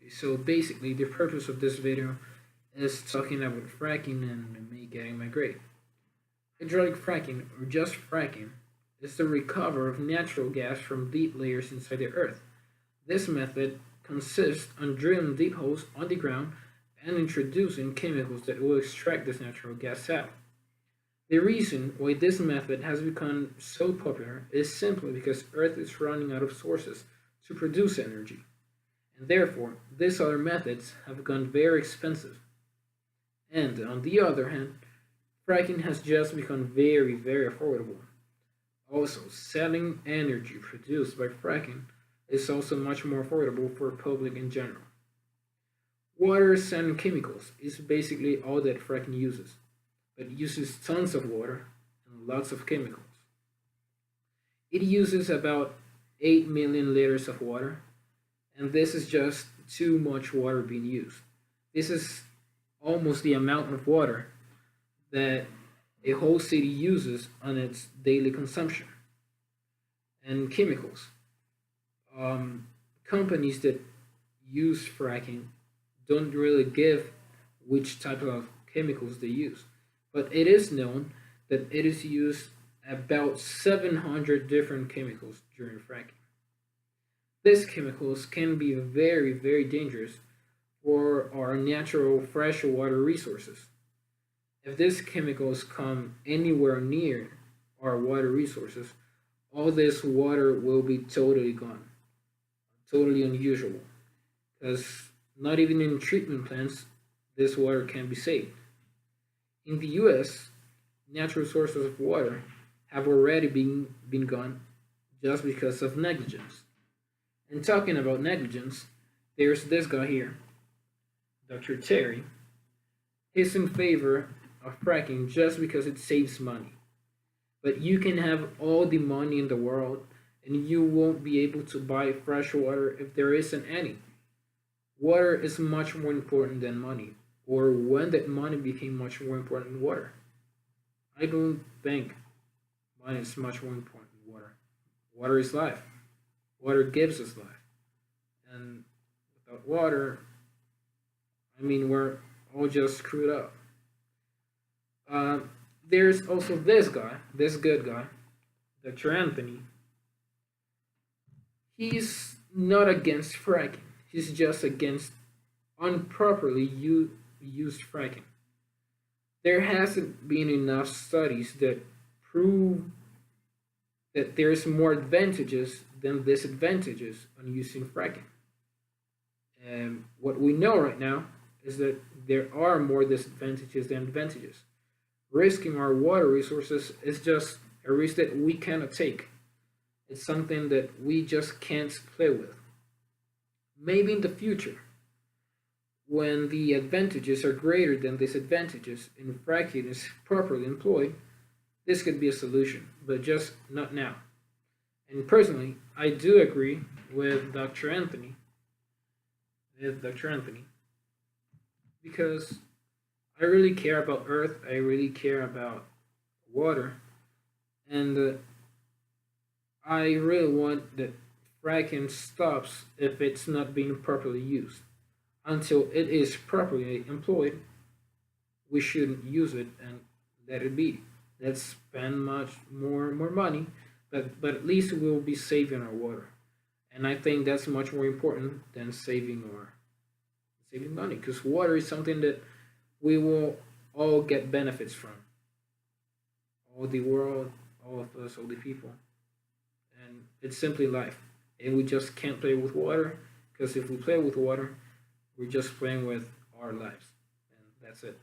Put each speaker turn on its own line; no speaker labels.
So basically, the purpose of this video is talking about fracking and me getting my grade. Hydraulic fracking, or just fracking, is the recovery of natural gas from deep layers inside the earth. This method consists on drilling deep holes on the ground and introducing chemicals that will extract this natural gas out. The reason why this method has become so popular is simply because Earth is running out of sources to produce energy, and therefore these other methods have gone very expensive. And on the other hand, fracking has just become very, very affordable. Also, selling energy produced by fracking is also much more affordable for the public in general. Water and chemicals is basically all that fracking uses, but it uses tons of water and lots of chemicals. It uses about 8 million liters of water, and this is just too much water being used. This is almost the amount of water that a whole city uses on its daily consumption. And chemicals. Companies that use fracking don't really give which type of chemicals they use, but it is known that it is used about 700 different chemicals during fracking. These chemicals can be very, very dangerous for our natural freshwater resources. If these chemicals come anywhere near our water resources, all this water will be totally gone, totally unusual, because not even in treatment plants this water can be saved. In the US, natural sources of water have already been gone just because of negligence. And talking about negligence, there's this guy here, Dr. Terry. He's in favor of fracking just because it saves money. But you can have all the money in the world and you won't be able to buy fresh water if there isn't any. Water is much more important than money, or when that money became much more important than water. I don't think money is much more important than water. Water is life. Water gives us life. And without water, I mean, we're all just screwed up. Uh, there's also this guy, this good guy, Dr. Anthony. He's not against fracking. He's just against improperly used fracking. There hasn't been enough studies that prove that there's more advantages than disadvantages on using fracking. And what we know right now is that there are more disadvantages than advantages. Risking our water resources is just a risk that we cannot take. It's something that we just can't play with. Maybe in the future, when the advantages are greater than disadvantages and fracking is properly employed, this could be a solution, but just not now. And personally, I do agree with Dr. Anthony, because I really care about Earth, I really care about water, and I really want that fracking stops if it's not being properly used. Until it is properly employed, we shouldn't use it and let it be. Let's spend much more money, but at least we'll be saving our water. And I think that's much more important than saving money, because water is something that we will all get benefits from. All the world, all of us, all the people. And it's simply life. And we just can't play with water, because if we play with water, we're just playing with our lives. And that's it.